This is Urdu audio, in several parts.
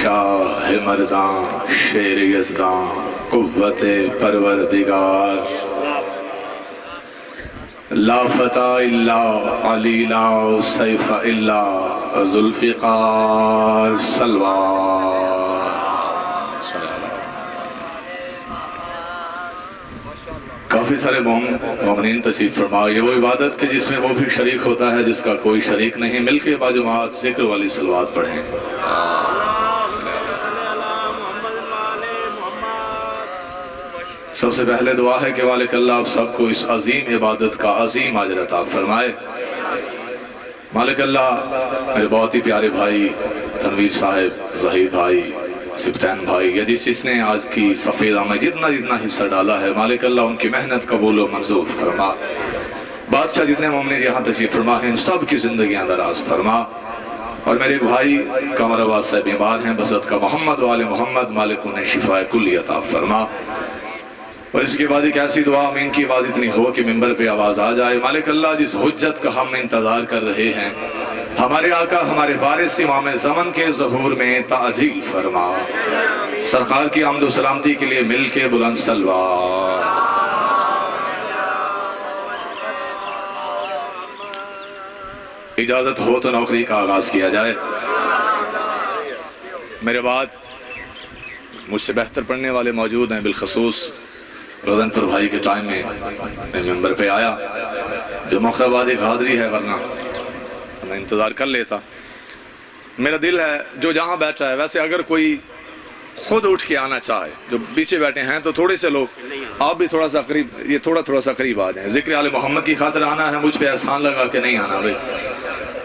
شاہ مرداں شیر یزداں قوت پروردگار لا فتح الا علی لا سیف الا ذوالفقار سلوات. کافی سارے مومنین تشریف فرما. یہ وہ عبادت کہ جس میں وہ بھی شریک ہوتا ہے جس کا کوئی شریک نہیں. مل کے باجماعت ذکر والی صلوات پڑھیں. سب سے پہلے دعا ہے کہ مالک اللہ آپ سب کو اس عظیم عبادت کا عظیم اجر عطا فرمائے. مالک اللہ میرے بہت ہی پیارے بھائی تنویر صاحب، ظہیر بھائی، سبتین بھائی، یا جس نے آج کی سفیدہ میں جتنا حصہ ڈالا ہے، مالک اللہ ان کی محنت قبول و منظور فرما. بادشاہ جتنے مومنین یہاں تشریف فرما ہیں ان سب کی زندگیاں دراز فرما. اور میرے بھائی قمر عباس صاحب بیمار ہیں، بصدقہ کا محمد و آل محمد، مالک انہیں شفاء کلی عطا فرما. اور اس کے بعد ایک ایسی دعا امین کی آواز اتنی ہو کہ ممبر پہ آواز آ جائے. مالک اللہ جس حجت کا ہم انتظار کر رہے ہیں، ہمارے آقا ہمارے وارث امام زمن کے ظہور میں تعجیل فرما. سرکار کی حمد و سلامتی کے لیے مل کے بلند صلوات. اجازت ہو تو نوکری کا آغاز کیا جائے. میرے بعد مجھ سے بہتر پڑھنے والے موجود ہیں، بالخصوص غزنفر بھائی کے ٹائم میں ممبر پہ آیا. جو موقع بعد ایک حاضری ہے، ورنہ میں انتظار کر لیتا. میرا دل ہے جو جہاں بیٹھا ہے، ویسے اگر کوئی خود اٹھ کے آنا چاہے، جو پیچھے بیٹھے ہیں تو تھوڑے سے لوگ آپ بھی تھوڑا سا قریب، یہ تھوڑا سا قریب آ جائیں. ذکر آل محمد کی خاطر آنا ہے، مجھ پہ احسان لگا کے نہیں آنا. بھائی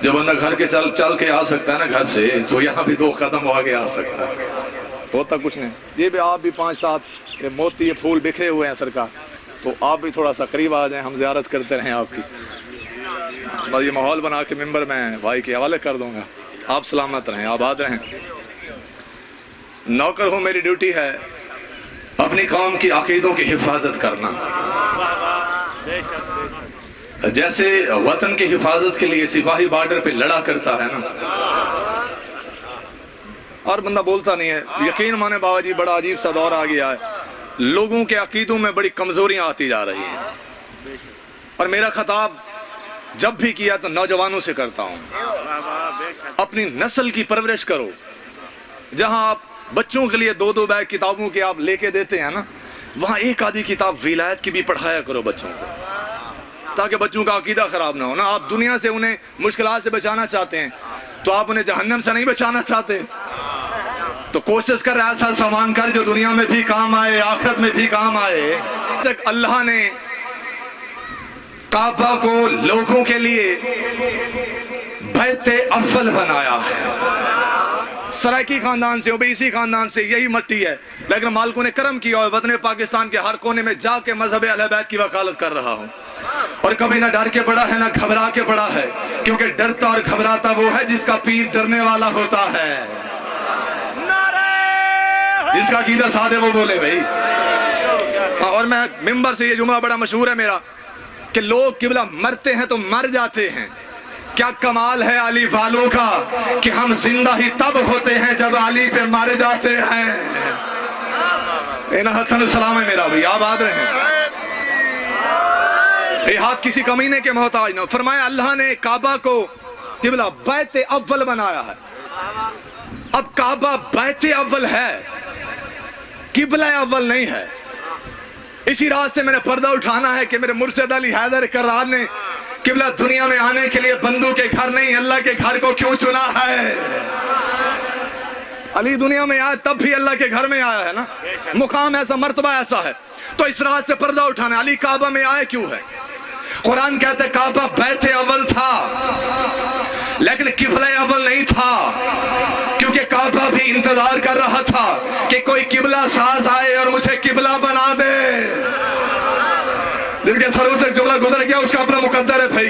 جو بندہ گھر کے چل کے آ سکتا ہے نا گھر سے، تو یہاں بھی 2 قدم آگے آ سکتا ہے. ہوتا کچھ نہیں. یہ بھی آپ بھی 5-7 موتی یہ پھول بکھرے ہوئے ہیں سرکار، تو آپ بھی تھوڑا سا قریب آ جائیں، ہم زیارت کرتے رہیں آپ کی. بس یہ ماحول بنا کے ممبر میں بھائی کے حوالے کر دوں گا. آپ سلامت رہیں، آباد رہیں. نوکر ہوں، میری ڈیوٹی ہے اپنی قوم کی عقیدوں کی حفاظت کرنا. جیسے وطن کی حفاظت کے لیے سپاہی بارڈر پہ لڑا کرتا ہے نا، اور بندہ بولتا نہیں ہے. یقین مانے بابا جی بڑا عجیب سا دور آ گیا ہے، لوگوں کے عقیدوں میں بڑی کمزوریاں آتی جا رہی ہیں. اور میرا خطاب جب بھی کیا تو نوجوانوں سے کرتا ہوں، اپنی نسل کی پرورش کرو. جہاں آپ بچوں کے لیے 2 بیگ کتابوں کے آپ لے کے دیتے ہیں نا، وہاں ایک آدھی کتاب ولایت کی بھی پڑھایا کرو بچوں کو، تاکہ بچوں کا عقیدہ خراب نہ ہو نا. آپ دنیا سے انہیں مشکلات سے بچانا چاہتے ہیں تو آپ انہیں جہنم سے نہیں بچانا چاہتے. تو کوشش کر ایسا سامان کر جو دنیا میں بھی کام آئے، آخرت میں بھی کام آئے. تک اللہ نے کعبہ کو لوگوں کے لیے بیت اول بنایا ہے. سرائکی خاندان سے، اوبیسی خاندان سے، یہی مٹی ہے، لیکن مالکوں نے کرم کیا اور وطن پاکستان کے ہر کونے میں جا کے مذہب اہل بیت کی وکالت کر رہا ہوں. اور کبھی نہ ڈر کے پڑا ہے نہ گھبرا کے پڑا ہے، کیونکہ ڈرتا اور گھبراتا وہ ہے جس کا پیر ڈرنے والا ہوتا ہے. جس کا عقیدہ سادے وہ بولے بھائی. اور میں ممبر سے یہ جملہ بڑا مشہور ہے میرا کہ لوگ قبلہ مرتے ہیں تو مر جاتے ہیں، کیا کمال ہے علی والوں کا کہ ہم زندہ ہی تب ہوتے ہیں جب علی پہ مر جاتے ہیں. حسن السلام ہے میرا بھائی، آباد رہیں. یہ ہاتھ کسی کمینے کے محتاج نہ. فرمایا اللہ نے کعبہ کو قبلہ بیت اول بنایا ہے. اب کعبہ بیت اول ہے، قبلہ اول نہیں ہے. اسی راز سے میں نے پردہ اٹھانا ہے کہ میرے مرشد علی حیدر کرار نے قبلہ دنیا میں آنے کے لیے بندوں کے گھر نہیں اللہ کے گھر کو کیوں چنا ہے. علی دنیا میں آیا تب بھی اللہ کے گھر میں آیا ہے نا، مقام ایسا، مرتبہ ایسا ہے. تو اس راز سے پردہ اٹھانا ہے. علی کعبہ میں آئے کیوں ہے؟ قرآن کہتے ہیں کعبہ بیت اول تھا لیکن قبلہ اول نہیں تھا، کیونکہ کعبہ بھی انتظار کر رہا تھا کہ کوئی قبلہ ساز آئے اور مجھے قبلہ بنا دے. جن کے سروں سے جملہ گزر گیا اس کا اپنا مقدر ہے بھائی،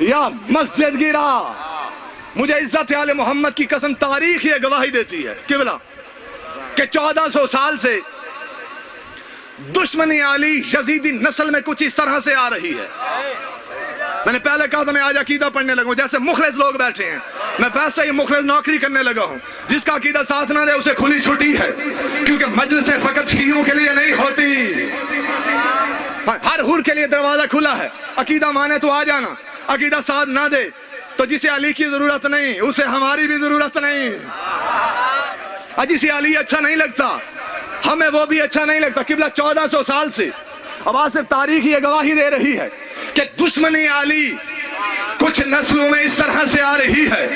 یا مسجد گرا. مجھے عزت آل محمد کی قسم تاریخ یہ گواہی دیتی ہے قبلہ کہ 1400 سال سے دشمنی علی یزیدی نسل میں کچھ اس طرح سے آ رہی ہے. میں نے پہلے کہا تھا میں آج عقیدہ پڑھنے لگا ہوں، جیسے مخلص لوگ بیٹھے ہیں میں ویسے ہی مخلص نوکری کرنے لگا ہوں. جس کا عقیدہ ساتھ نہ دے اسے کھلی چھٹی ہے، کیونکہ مجلسیں فقط شیعوں کے لیے نہیں ہوتی، ہر حور کے لیے دروازہ کھلا ہے. عقیدہ مانے تو آ جانا، عقیدہ ساتھ نہ دے تو جسے علی کی ضرورت نہیں اسے ہماری بھی ضرورت نہیں. جسے علی اچھا نہیں لگتا ہمیں وہ بھی اچھا نہیں لگتا. قبلہ 1400 سال سے اب آصف تاریخ یہ گواہی دے رہی ہے کہ دشمنی علی کچھ نسلوں میں اس طرح سے آ رہی ہے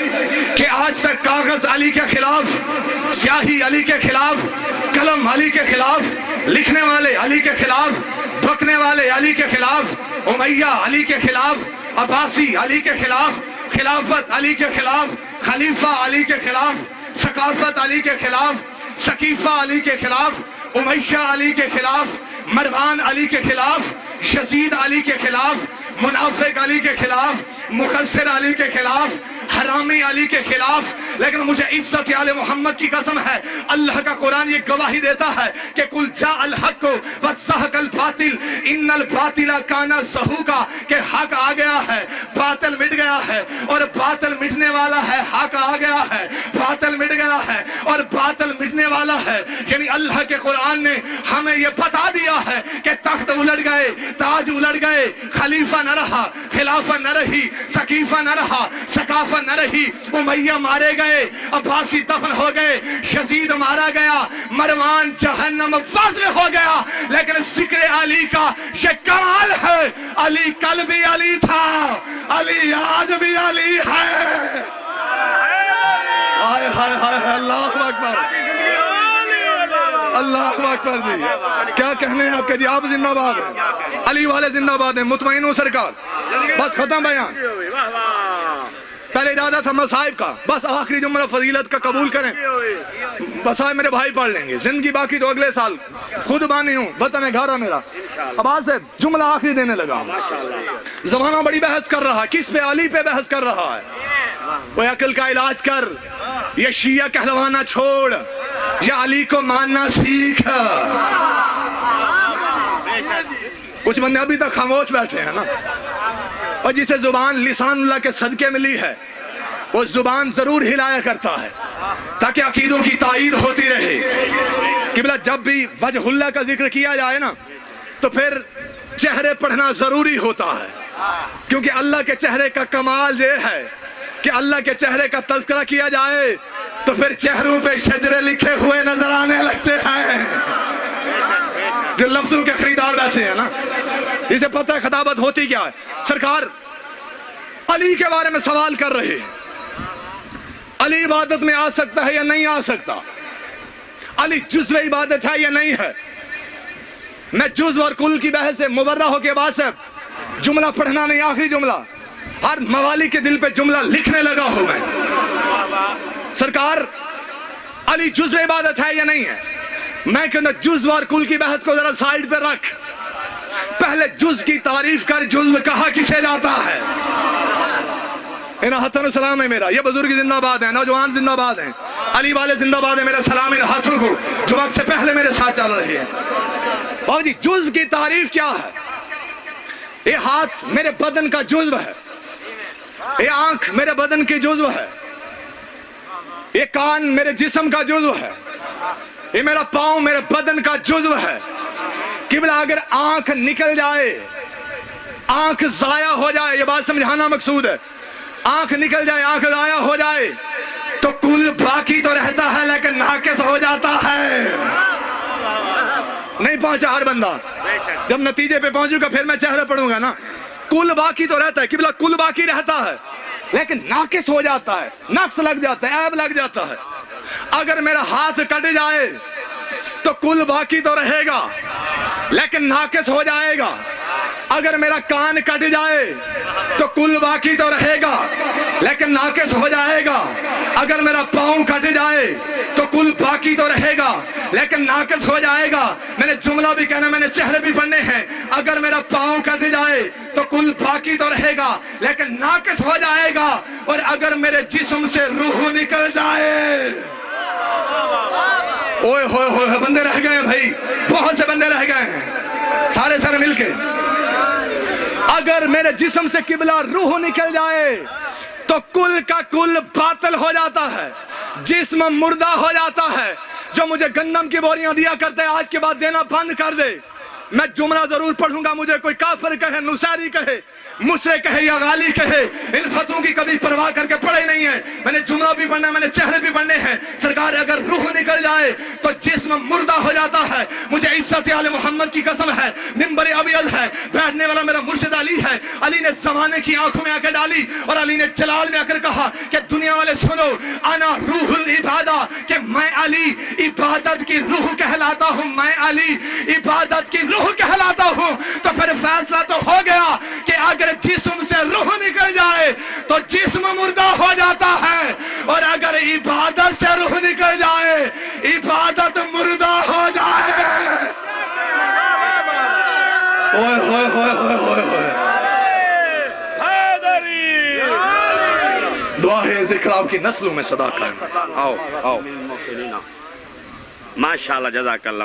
کہ آج تک کاغذ علی کے خلاف، سیاہی علی کے خلاف، قلم علی کے خلاف، لکھنے والے علی کے خلاف، بکنے والے علی کے خلاف، امیہ علی کے خلاف، عباسی علی کے خلاف، خلافت علی کے خلاف، خلیفہ علی کے خلاف، ثقافت علی کے خلاف، ثقیفہ علی کے خلاف، امیہ علی کے خلاف، مروان علی کے خلاف، یزید علی کے خلاف، منافق علی کے خلاف، مخسر علی کے خلاف، حرامی علی کے خلاف. لیکن مجھے عزت آل محمد کی قسم ہے، اللہ کا قرآن یہ گواہی دیتا ہے کہ قل جاء الحق وزهق الباطل ان الباطل کان زہوقا، کہ حق آ گیا ہے باطل مٹ گیا ہے اور باطل مٹنے والا ہے. حق آ گیا ہے باطل مٹ گیا ہے اور باطل مٹنے والا ہے. یعنی اللہ کے قرآن نے ہمیں یہ بتا دیا ہے کہ تخت الٹ گئے، تاج الٹ گئے، خلیفہ نہ رہا، خلافہ نہ رہی، ثقیفہ نہ رہا، ثقافت نہ رہی، امیہ مارے گئے، عباسی دفن ہو گئے، یزید مارا گیا، مروان جہنم فضل ہو گیا. لیکن ذکر علی کا یہ کمال ہے، علی کل بھی علی تھا، علی آج بھی علی ہے. ہائے ہائے ہائے، اللہ اکبر، اللہ اکبر. جی کیا کہنے ہیں آپ کے؟ جی آپ زندہ باد ہیں، علی والے زندہ باد ہیں، مطمئن ہوں سرکار. بس ختم بیان. پہلے ارادہ تھا مصائب کا، بس آخری جملہ فضیلت کا قبول کریں. مصائب میرے بھائی پڑھ لیں گے، زندگی باقی تو اگلے سال. خود بانی ہوں، وطن ہے گھارا میرا. اب آج سے جملہ آخری دینے لگا. زمانہ بڑی بحث کر رہا ہے، کس پہ؟ علی پہ بحث کر رہا ہے. وہ عقل کا علاج کر، یہ شیعہ کہلوانا چھوڑ، یا علی کو ماننا سیکھ. کچھ بندے ابھی تک خاموش بیٹھے ہیں نا. اور جسے زبان لسان اللہ کے صدقے ملی ہے وہ زبان ضرور ہلایا کرتا ہے تاکہ عقیدوں کی تائید ہوتی رہے. قبلہ جب بھی وجہ اللہ کا ذکر کیا جائے نا تو پھر چہرے پڑھنا ضروری ہوتا ہے، کیونکہ اللہ کے چہرے کا کمال یہ ہے کہ اللہ کے چہرے کا تذکرہ کیا جائے تو پھر چہروں پہ شجرے لکھے ہوئے نظر آنے لگتے ہیں. جو لفظوں کے خریدار بیٹھے ہیں نا، اسے پتہ ہے خطابت ہوتی کیا ہے. سرکار علی کے بارے میں سوال کر رہے ہیں، علی عبادت میں آ سکتا ہے یا نہیں آ سکتا؟ علی جزو عبادت ہے یا نہیں ہے؟ میں جزو اور کل کی بحث سے مبرہ ہو کے بعد سے جملہ پڑھنا نہیں، آخری جملہ ہر موالی کے دل پہ جملہ لکھنے لگا ہوں میں. سرکار علی جزو عبادت ہے یا نہیں ہے؟ میں کہتا جزو اور کل کی بحث کو ذرا سائیڈ پہ رکھ، پہلے جز کی تعریف کر. جزو کہا کسے جاتا ہے؟ انہاتن سلام ہے میرا. یہ بزرگ زندہ باد ہیں، نوجوان زندہ باد ہیں، علی والے زندہ باد ہیں. میرا سلام ان ہاتھوں کو جو وقت سے پہلے میرے ساتھ چل رہے ہیں. بابا جی جز کی تعریف کیا ہے؟ یہ ہاتھ میرے بدن کا جزو ہے، یہ آنکھ میرے بدن کی جزو ہے، یہ کان میرے جسم کا جزو ہے، یہ میرا پاؤں میرے بدن کا جزو ہے. قبلہ اگر آنکھ نکل جائے، آنکھ ضائع ہو جائے، یہ بات سمجھانا مقصود ہے، آنکھ نکل جائے، آنکھ ضائع ہو جائے تو کل باقی تو رہتا ہے لیکن ناقص ہو جاتا ہے. نہیں پہنچا ہر بندہ. جب نتیجے پہ پہنچوں گا پھر میں چہرہ پڑھوں گا نا. کل باقی تو رہتا ہے، قبلہ کل باقی رہتا ہے لیکن ناقص ہو جاتا ہے، نقص لگ جاتا ہے، عیب لگ جاتا ہے. اگر میرا ہاتھ کٹ جائے تو کل باقی تو رہے گا لیکن ناقص ہو جائے گا. اگر میرا کان کٹ جائے تو کل باقی تو رہے گا لیکن ناقص ہو جائے گا. اگر میرا پاؤں کٹ جائے تو کل باقی تو رہے گا لیکن ناقص ہو جائے گا. میں نے جملہ بھی کہنا, میں نے چہرے بھی پڑھنے ہیں. اگر میرا پاؤں کٹ جائے تو کل باقی تو رہے گا لیکن ناقص ہو جائے گا. اور اگر میرے جسم سے روح نکل جائے, اوئے ہوئے ہوئے بندے رہ گئے ہیں بھائی, بہت سے بندے رہ گئے ہیں, سارے مل کے. اگر میرے جسم سے قبلہ روح نکل جائے تو کل کا کل باطل ہو جاتا ہے, جسم مردہ ہو جاتا ہے. جو مجھے گندم کی بوریاں دیا کرتے ہیں آج کے بعد دینا بند کر دے. میں جملہ ضرور پڑھوں گا, مجھے کوئی کافر کہے, نصیری کہے, مشرک کہے یا غالی کہے, ان فتووں کی کبھی پرواہ کر کے پڑھے نہیں ہے. میں نے جملہ بھی پڑھنا ہے, میں نے چہرے بھی پڑھنے ہیں. سرکار اگر روح نکل جائے تو جسم مردہ ہو جاتا ہے. مجھے عزت آل محمد کی قسم ہے, منبر ابیض ہے, بیٹھنے والا میرا مرشد علی ہے. علی نے زمانے کی آنکھوں میں آ کے ڈالی اور علی نے جلال میں آ کر کہا کہ دنیا والے سنو, انا روح العبادہ, کہ میں علی عبادت کی روح کہلاتا ہوں, میں علی عبادت کی روح کہلاتا ہوں. تو پھر فیصلہ تو ہو گیا کہ اگر جسم سے روح نکل جائے تو جسم مردہ ہو جاتا ہے, اور اگر عبادت سے روح نکل جائے عبادت مردہ ہو جائے. اوئے ہوئے ہوئے ہوئے ہوئے ہوئے. دعا ہے ذکر آپ کی نسلوں میں صدا قائم. آؤ ماشاءاللہ, جزاک اللہ.